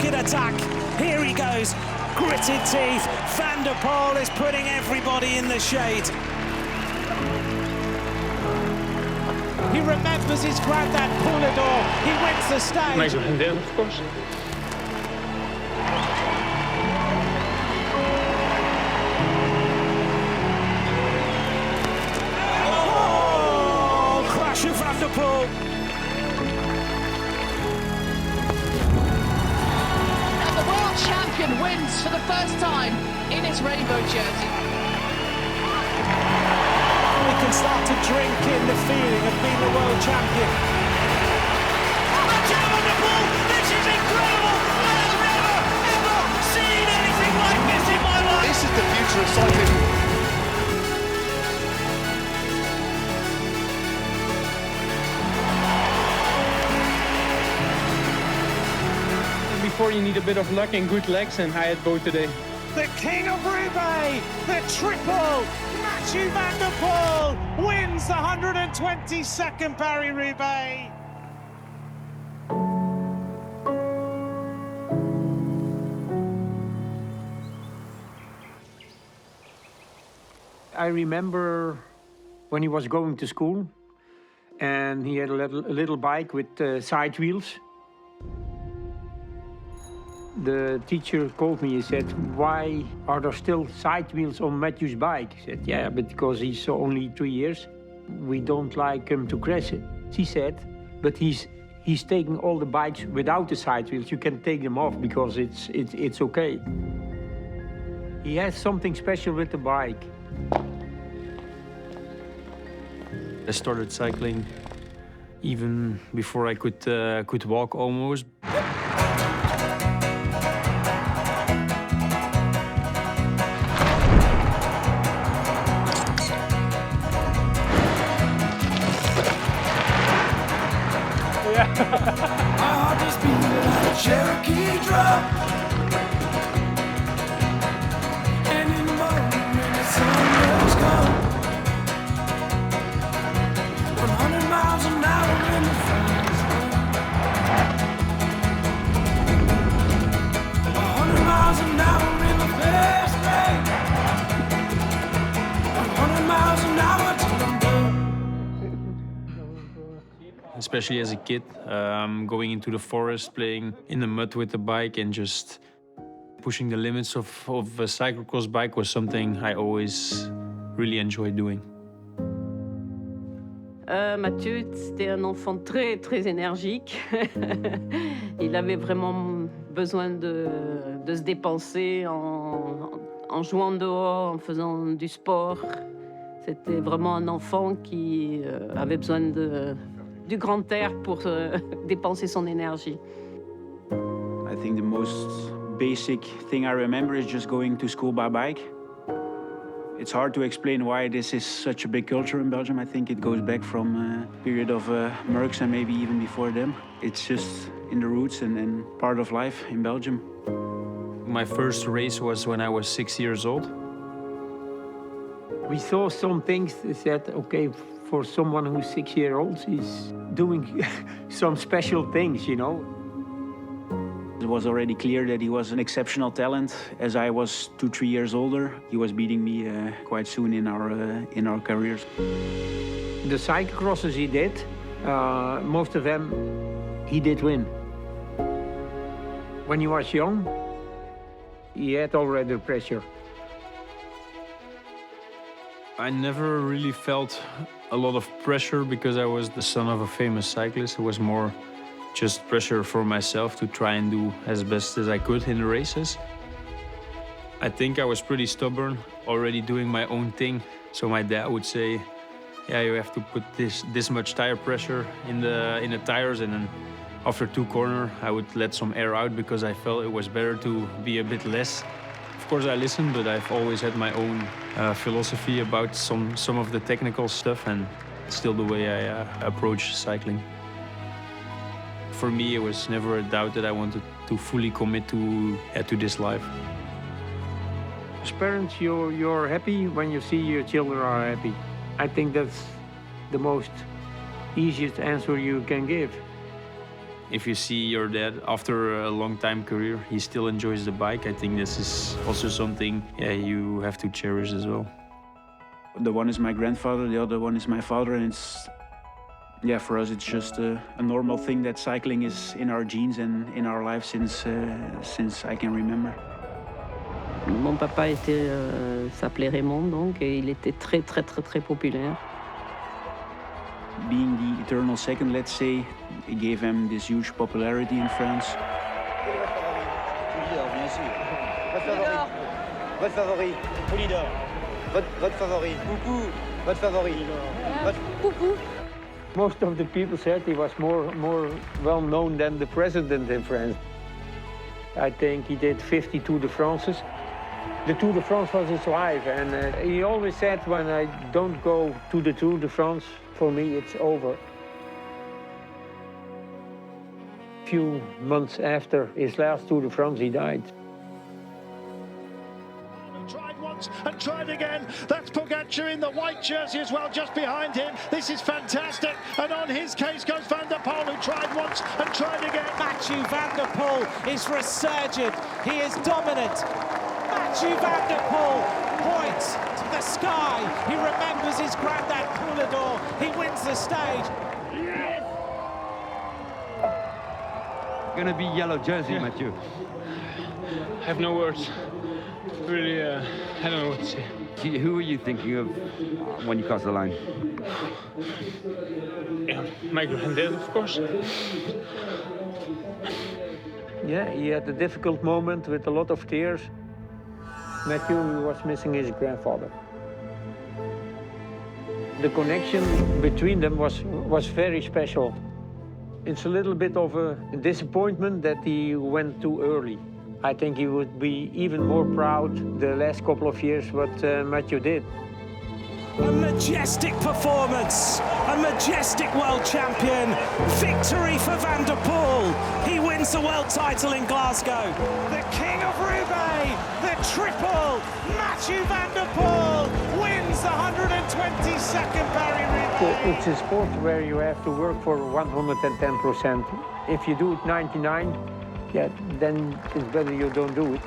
targeted attack. Here he goes, gritted teeth. Van der Poel is putting everybody in the shade. He remembers his granddad Poulador. He wins the stage. Nice and down, of course. Oh, crash of Van der Poel. And the world champion wins for the first time in his rainbow jersey. We can start to drink in the feeling of being the world champion. Mathieu Van der Poel, this is incredible! I have never, ever seen anything like this in my life! This is the future of cycling. Before you need a bit of luck and good legs, and I had both today. The king of Roubaix, the triple, Mathieu Van der Poel wins the 122nd Paris-Roubaix. I remember when he was going to school and he had a little bike with side wheels. The teacher called me, he said, "Why are there still side wheels on Matthew's bike?" I said, "Yeah, but because he's only 3 years, we don't like him to crash it." She said, "But he's taking all the bikes without the side wheels. You can take them off because it's okay." He has something special with the bike. I started cycling even before I could walk almost. My heart is beating like a Cherokee drum. And in the morning when the sun does come, 100 miles an hour in the fast lane. 100 miles an hour in the fast lane. 100 miles an hour till I'm done. Especially as a kid, going into the forest, playing in the mud with the bike and just pushing the limits of a cyclocross bike was something I always really enjoyed doing. Mathieu, c'était un enfant très, très énergique. Il avait vraiment besoin de se dépenser en jouant dehors, en faisant du sport. C'était vraiment un enfant qui avait besoin du grand air pour dépenser son énergie. I think the most basic thing I remember is just going to school by bike. It's hard to explain why this is such a big culture in Belgium. I think it goes back from a period of Mercs and maybe even before them. It's just in the roots and part of life in Belgium. My first race was when I was 6 years old. We saw some things that said, okay, for someone who's 6 years old, he's doing some special things, you know. It was already clear that he was an exceptional talent. As I was 2-3 years older, he was beating me quite soon in our careers. The cyclocrosses he did, most of them, he did win. When he was young, he had already pressure. I never really felt a lot of pressure because I was the son of a famous cyclist. It was more just pressure for myself to try and do as best as I could in the races. I think I was pretty stubborn, already doing my own thing. So my dad would say, yeah, you have to put this much tire pressure in the tires, and then after 2 corners, I would let some air out because I felt it was better to be a bit less. Of course, I listened, but I've always had my own philosophy about some of the technical stuff, and still the way I approach cycling. For me, it was never a doubt that I wanted to fully commit to this life. As parents, you're happy when you see your children are happy. I think that's the most easiest answer you can give. If you see your dad after a long time career, he still enjoys the bike, I think this is also something you have to cherish as well. The one is my grandfather, the other one is my father, and it's, for us it's just a normal thing that cycling is in our genes and in our life since I can remember. Mon papa s'appelait Raymond, donc, et il était très populaire. Being the eternal second, let's say, it gave him this huge popularity in France. Votre favori. Poulidor. Votre favori. Coucou. Votre favori. Coucou. Most of the people said he was more well known than the president in France. I think he did 50 Tour de France's. The Tour de France was his life, and he always said, when I don't go to the Tour de France, for me it's over. A few months after his last Tour de France, he died. Tried once and tried again. That's Pogacar in the white jersey as well, just behind him. This is fantastic. And on his case goes Van der Poel, who tried once and tried again. Mathieu Van der Poel is resurgent. He is dominant. Mathieu Van der Poel points to the sky. He remembers his granddad Poulidor. He wins the stage. Gonna be yellow jersey, Mathieu. I have no words. Really, I don't know what to say. Who are you thinking of when you cross the line? Yeah, my granddad, of course. Yeah, he had a difficult moment with a lot of tears. Mathieu was missing his grandfather. The connection between them was very special. It's a little bit of a disappointment that he went too early. I think he would be even more proud the last couple of years what Mathieu did. A majestic performance, a majestic world champion. Victory for Van der Poel. He wins the world title in Glasgow. The king of Roubaix, the triple, Mathieu Van der Poel wins the 122nd Paris-Roubaix. It's a sport where you have to work for 110%. If you do it 99, then it's better you don't do it.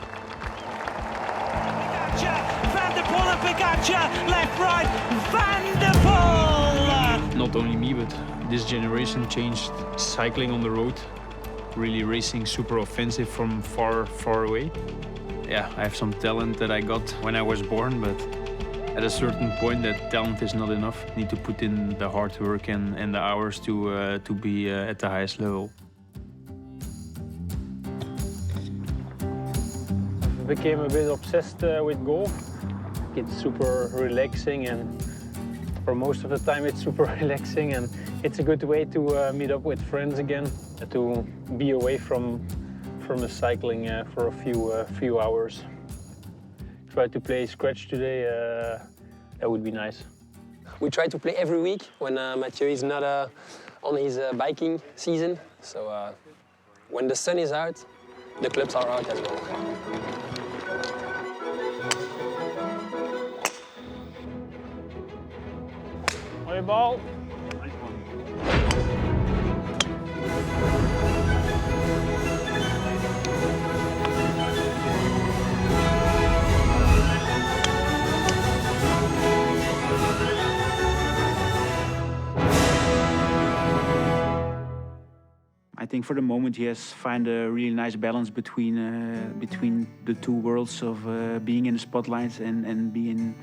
Van der Poel and Pogacar, left, right, Van der Poel! Not only me, but this generation changed cycling on the road, really racing super offensive from far away. Yeah, I have some talent that I got when I was born, but at a certain point that talent is not enough. You need to put in the hard work and the hours to be at the highest level. I became a bit obsessed with golf. It's super relaxing, and for most of the time it's super relaxing, and it's a good way to meet up with friends again, to be away from the cycling for a few hours. Try to play scratch today, that would be nice. We try to play every week when Mathieu is not on his biking season. So when the sun is out, the clubs are out as well. Play ball. I think for the moment he has found a really nice balance between the two worlds of being in the spotlight and being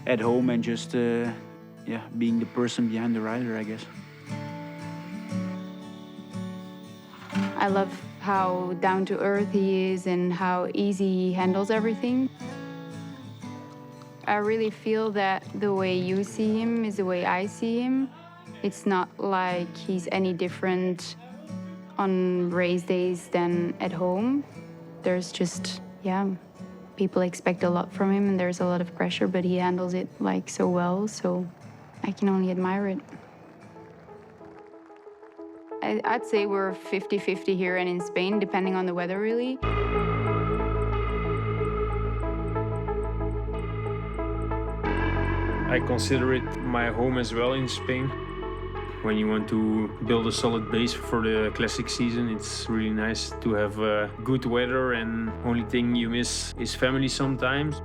at home and just being the person behind the rider, I guess. I love how down to earth he is and how easy he handles everything. I really feel that the way you see him is the way I see him. It's not like he's any different on race days than at home. There's just, people expect a lot from him and there's a lot of pressure, but he handles it like so well, so I can only admire it. I'd say we're 50-50 here and in Spain, depending on the weather, really. I consider it my home as well in Spain. When you want to build a solid base for the classic season, it's really nice to have good weather, and only thing you miss is family sometimes.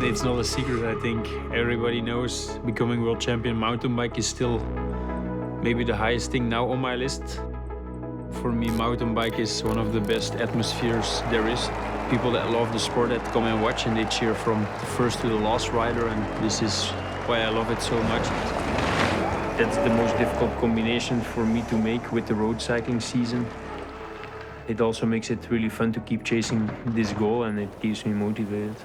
It's not a secret, I think everybody knows becoming world champion mountain bike is still maybe the highest thing now on my list. For me, mountain bike is one of the best atmospheres there is. People that love the sport that come and watch, and they cheer from the first to the last rider, and this is why I love it so much. That's the most difficult combination for me to make with the road cycling season. It also makes it really fun to keep chasing this goal, and it keeps me motivated.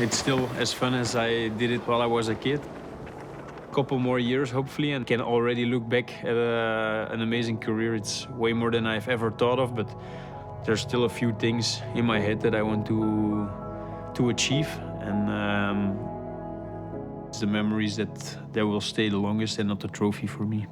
It's still as fun as I did it while I was a kid. A couple more years, hopefully, and can already look back at an amazing career. It's way more than I've ever thought of, but there's still a few things in my head that I want to achieve, and it's the memories that will stay the longest and not the trophy for me.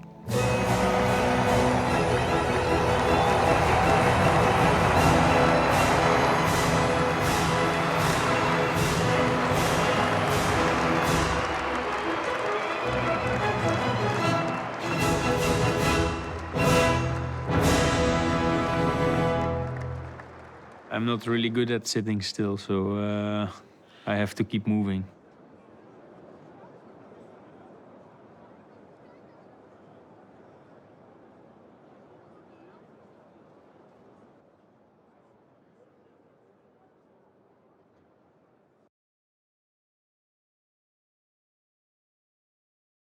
I'm not really good at sitting still, so I have to keep moving.